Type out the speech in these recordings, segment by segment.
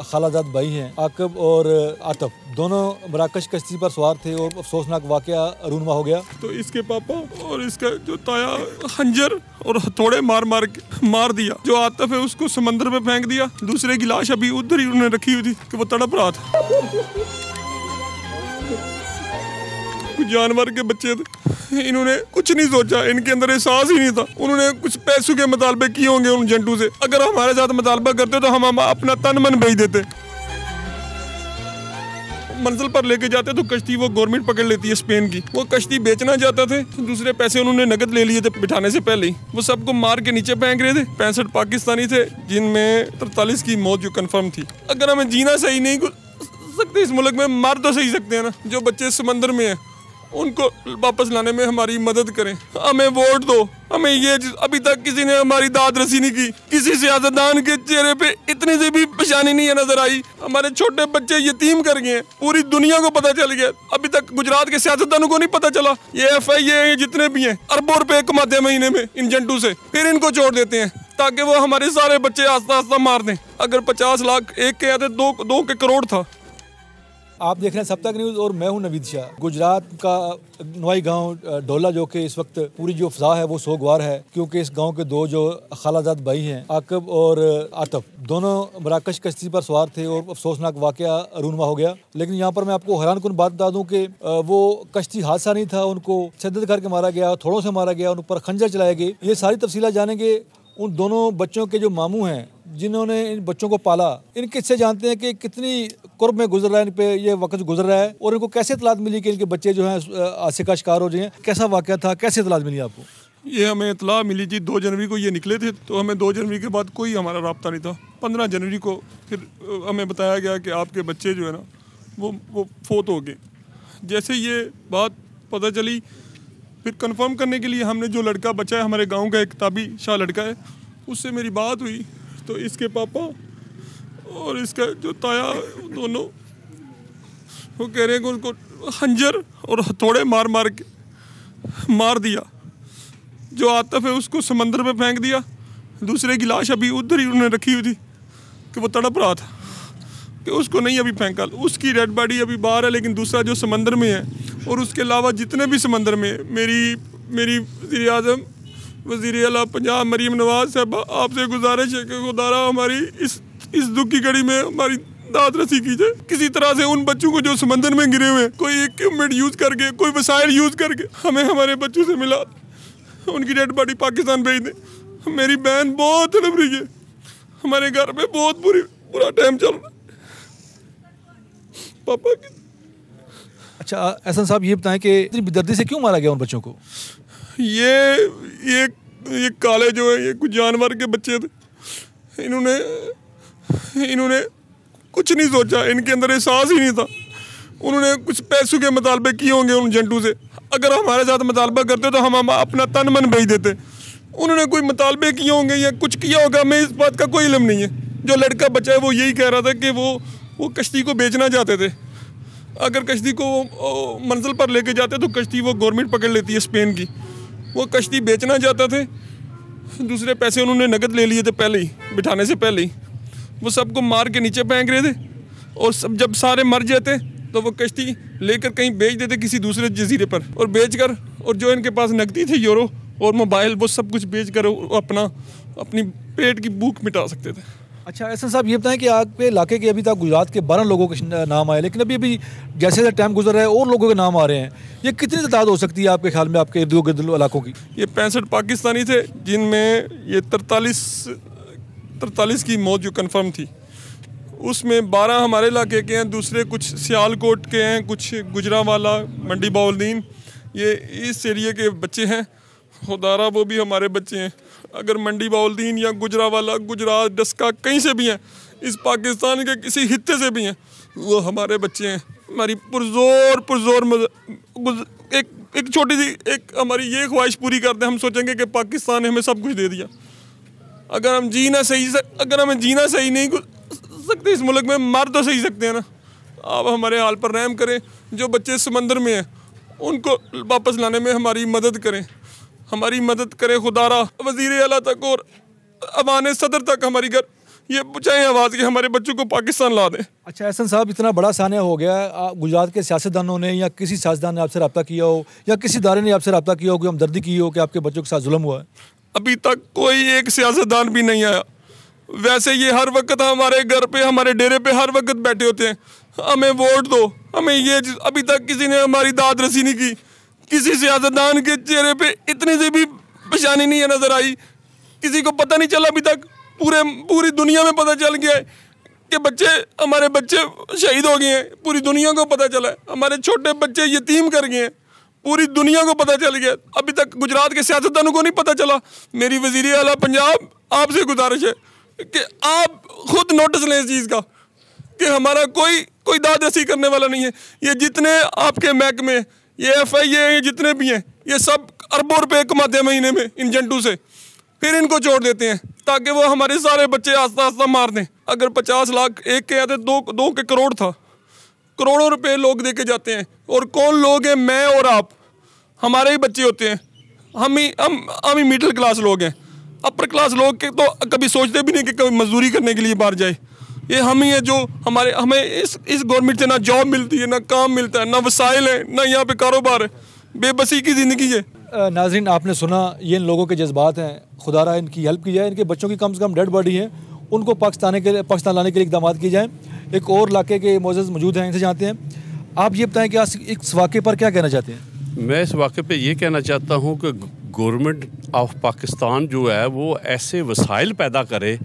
खालाजाद भाई हैं आकिब और आतिफ, दोनों मराकश कश्ती पर सवार थे और अफसोसनाक वाकया रूनमा हो गया। तो इसके पापा और इसका जो ताया खंजर और हथौड़े मार मार के मार दिया। जो आतिफ है उसको समंदर में फेंक दिया। दूसरे की लाश अभी उधर ही उन्होंने रखी हुई थी कि वो तड़प रहा था। कुछ जानवर के बच्चे थे, इन्होंने कुछ नहीं सोचा, इनके अंदर एहसास ही नहीं था। उन्होंने कुछ पैसों के मुतालबे किए होंगे उन जंटू से। अगर हमारे साथ मुतालबा करते तो हम अपना तन मन बेच देते। मंजिल पर लेके जाते तो कश्ती वो गवर्नमेंट पकड़ लेती है स्पेन की। वो कश्ती बेचना चाहता थे, दूसरे पैसे उन्होंने नगद ले लिए थे बिठाने से पहले ही। वो सबको मार के नीचे फेंक रहे थे। 65 पाकिस्तानी थे जिनमें 43 की मौत जो कंफर्म थी। अगर हमें जीना सही नहीं सकते इस मुल्क में, मर तो सही सकते हैं ना। जो बच्चे समंदर में हैं उनको वापस लाने में हमारी मदद करें। हमें वोट दो। हमें ये अभी तक किसी ने हमारी दाद रसी नहीं की। किसी सियासतदान के चेहरे पे इतनी से भी परेशानी नहीं नजर आई। हमारे छोटे बच्चे यतीम कर गए हैं, पूरी दुनिया को पता चल गया। अभी तक गुजरात के सियासतदानों को नहीं पता चला। ये FIA जितने भी हैं अरबों रुपए कमाते हैं महीने में इन जंटू से, फिर इनको छोड़ देते हैं ताकि वो हमारे सारे बच्चे आस्ता आस्ता मार दें। अगर 50 लाख एक के आते दो के करोड़ था। आप देख रहे हैं सब तक न्यूज़ और मैं हूं नवीद शाह। गुजरात का नवाई गांव डोला जो कि इस वक्त पूरी जो फ़ज़ा है वो सोगवार है, क्योंकि इस गांव के दो जो खालाजाद भाई हैं आकिब और आतिफ, दोनों मराकश कश्ती पर सवार थे और अफसोसनाक वाकया रूनमा हो गया। लेकिन यहाँ पर मैं आपको हैरान कुन बात बता दूँ कि वो कश्ती हादसा नहीं था, उनको शद्दत करके मारा गया, थोड़ों से मारा गया, उन ऊपर खंजर चलाए गए। ये सारी तफसीलात जानेंगे उन दोनों बच्चों के जो मामू हैं जिन्होंने इन बच्चों को पाला। इन किस्से जानते हैं कि कितनी कुर्ब में गुजर रहा है, इन पे ये वक्त गुजर रहा है और इनको कैसे इतलात मिली कि इनके बच्चे जो हैं हादसे का शिकार हो जाए। कैसा वाकया था, कैसे इतलात मिली आपको? ये हमें इतला मिली जी 2 जनवरी को ये निकले थे, तो हमें 2 जनवरी के बाद कोई हमारा राब्ता नहीं था। 15 जनवरी को फिर हमें बताया गया कि आपके बच्चे जो है ना वो फोत हो गए। जैसे ये बात पता चली, फिर कंफर्म करने के लिए हमने जो लड़का बचा है हमारे गांव का एक ताबी शाह लड़का है, उससे मेरी बात हुई। तो इसके पापा और इसका जो ताया दोनों वो कह रहे हैं कि उनको खंजर और हथौड़े मार मार के मार दिया। जो आतिफ है उसको समंदर में फेंक दिया। दूसरे की लाश अभी उधर ही उन्होंने रखी हुई थी कि वो तड़प रहा था कि उसको नहीं अभी फेंका। उसकी डेड बॉडी अभी बाहर है, लेकिन दूसरा जो समंदर में है। और उसके अलावा जितने भी समंदर में मेरी वज़ीर आज़म वज़ीर आला पंजाब मरीम नवाज साहब आपसे गुजारिश है कि खुदारा हमारी इस दुख की घड़ी में हमारी दाद रसी कीजिए। किसी तरह से उन बच्चों को जो समंदर में गिरे हुए हैं, कोई इक्विपमेंट यूज़ करके, कोई वसाइल यूज़ करके हमें हमारे बच्चों से मिला, उनकी डेड बॉडी पाकिस्तान भेज दें। मेरी बहन बहुत तड़प रही है। हमारे घर में बहुत बुरा टाइम चल रहा है पापा की। अच्छा एहसन साहब, ये बताएं कि इतनी बेदर्दी से क्यों मारा गया उन बच्चों को? ये काले जो है ये कुछ जानवर के बच्चे थे। इन्होंने कुछ नहीं सोचा, इनके अंदर एहसास ही नहीं था। उन्होंने कुछ पैसों के मुतालबे किए होंगे उन जंटू से। अगर हमारे साथ मुतालबा करते तो हम अपना तन मन बेच देते। उन्होंने कोई मुतालबे किए होंगे या कुछ किया होगा, हमें इस बात का कोई इल्म नहीं है। जो लड़का बचा है वो यही कह रहा था कि वो कश्ती को बेचना चाहते थे। अगर कश्ती को मंजिल पर लेके जाते तो कश्ती वो गवर्नमेंट पकड़ लेती है स्पेन की। वो कश्ती बेचना चाहते थे, दूसरे पैसे उन्होंने नगद ले लिए थे पहले ही बिठाने से पहले ही। वो सबको मार के नीचे फेंक रहे थे और जब सारे मर जाते तो वो कश्ती लेकर कहीं बेच देते किसी दूसरे जजीरे पर, और बेचकर और जो इनके पास नकदी थी यूरो और मोबाइल वो सब कुछ बेचकर अपनी पेट की भूख मिटा सकते थे। अच्छा एहसन साहब, ये बताएं कि आपके इलाके के अभी तक गुजरात के 12 लोगों के नाम आए, लेकिन अभी जैसे टाइम गुजर रहा है और लोगों के नाम आ रहे हैं। ये कितनी तादाद हो सकती है आपके ख्याल में आपके इर्द गिर्द इलाकों की? ये 65 पाकिस्तानी थे जिनमें ये 43 की मौत जो कंफर्म थी। उसमें 12 हमारे इलाके के हैं, दूसरे कुछ सियालकोट के हैं, कुछ गुजरावाला मंडी बाउलदीन, ये इस एरिए के बच्चे हैं। खुदारा वो भी हमारे बच्चे हैं। अगर मंडी बाउलदीन या गुजरावाला, गुजरात, डस्का कहीं से भी हैं, इस पाकिस्तान के किसी हिस्से से भी हैं, वो हमारे बच्चे हैं। हमारी पुरजोर एक छोटी सी एक हमारी ये ख्वाहिश पूरी करते हैं। हम सोचेंगे कि पाकिस्तान ने हमें सब कुछ दे दिया। अगर हमें जीना सही नहीं सकते इस मुल्क में, मर तो सही सकते हैं ना। आप हमारे हाल पर रहम करें। जो बच्चे समंदर में हैं उनको वापस लाने में हमारी मदद करें खुदारा। वज़ीर आला तक और अवान सदर तक हमारी ये चाहे आवाज़ कि हमारे बच्चों को पाकिस्तान ला दें। अच्छा एहसन साहब, इतना बड़ा सान्या हो गया है, गुजरात के सियासतदानों ने या किसी सियासतदान ने आपसे रब्ता किया हो या किसी इदारे ने आपसे रब्ता किया हो, कोई हमदर्दी की हो कि आपके बच्चों के साथ जुल्म हुआ है? अभी तक कोई एक सियासतदान भी नहीं आया। वैसे ये हर वक्त हमारे घर पे, हमारे डेरे पे हर वक्त बैठे होते हैं, हमें वोट दो, हमें ये। अभी तक किसी ने हमारी दाद रसी नहीं की। किसी सियासतदान के चेहरे पे इतनी से भी परेशानी नहीं है नजर आई। किसी को पता नहीं चला अभी तक। पूरी दुनिया में पता चल गया है कि हमारे बच्चे शहीद हो गए हैं। पूरी दुनिया को पता चला है। हमारे छोटे बच्चे यतीम कर गए हैं। पूरी दुनिया को पता चल गया। अभी तक गुजरात के सियासतदानों को नहीं पता चला। मेरी वज़ीर आला पंजाब आपसे गुजारिश है कि आप खुद नोटिस लें इस चीज़ का कि हमारा कोई दाद रसी करने वाला नहीं है। ये जितने आपके महकमे, ये FIA ये जितने भी हैं, ये सब अरबों रुपए कमाते हैं महीने में इन जंटू से, फिर इनको छोड़ देते हैं ताकि वो हमारे सारे बच्चे आस्ता आस्ता मार दें। अगर 50 लाख एक के आते, दो के करोड़ था। करोड़ों रुपए लोग दे के जाते हैं। और कौन लोग हैं? मैं और आप, हमारे ही बच्चे होते हैं। हम ही मिडिल क्लास लोग हैं। अपर क्लास लोग के तो कभी सोचते भी नहीं कि कभी मजदूरी करने के लिए बाहर जाए। ये हम ही है जो हमें इस गवर्नमेंट से ना जॉब मिलती है, ना काम मिलता है, ना वसाइल है, ना यहाँ पे कारोबार है। बेबसी की ज़िंदगी है। नाज़रीन, आपने सुना, ये इन लोगों के जज्बात हैं। खुदारा इनकी हेल्प की जाए, इनके बच्चों की कम से कम डेड बॉडी है, उनको पाकिस्तान लाने के लिए इक़दाम किए जाएँ। एक और इलाके के मोअज़्ज़ज़ मौजूद हैं, इनसे जानते हैं। आप ये बताएं कि आज इस वाक़े पर क्या कहना चाहते हैं? मैं इस वाक़े पे ये कहना चाहता हूँ कि गवर्नमेंट ऑफ पाकिस्तान जो है वो ऐसे वसाइल पैदा करे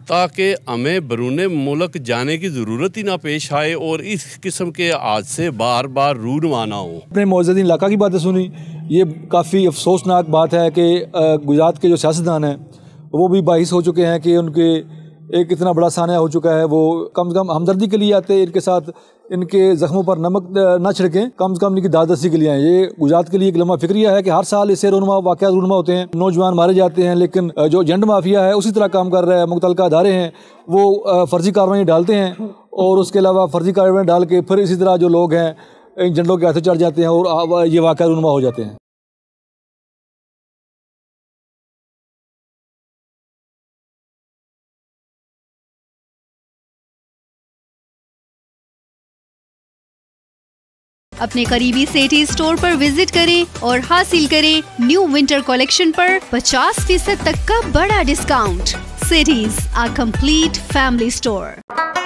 ताकि हमें बरूने मुल्क जाने की ज़रूरत ही ना पेश आए और इस किस्म के हादसे बार बार रूनुमा ना हो। अपने मोअज़्ज़ज़ीन इलाका की बातें सुनी। ये काफ़ी अफसोसनाक बात है कि गुजरात के जो सियासतदान हैं वो भी बाइस हो चुके हैं कि उनके एक इतना बड़ा सान्या हो चुका है। वो कम से कम हमदर्दी के लिए आते, इनके साथ इनके ज़ख्मों पर नमक ना छिड़कें, कम से कम इनकी दादरसी के लिए आए। ये गुजरात के लिए एक लम्हा फिक्रिया है कि हर साल इससे वाक़यात रूनुमा होते हैं, नौजवान मारे जाते हैं, लेकिन जो एजेंट माफिया है उसी तरह काम कर रहा है। मुतल्लिका अदारे हैं वो फ़र्ज़ी कार्रवाई डालते हैं और उसके अलावा फ़र्ज़ी कार्रवाई डाल के फिर इसी तरह जो लोग हैं एजेंटों के हाथों चढ़ जाते हैं और ये वाक़यात रूनुमा हो जाते हैं। अपने करीबी सिटी स्टोर पर विजिट करें और हासिल करें न्यू विंटर कलेक्शन पर 50% तक का बड़ा discount. Cities, a complete family store.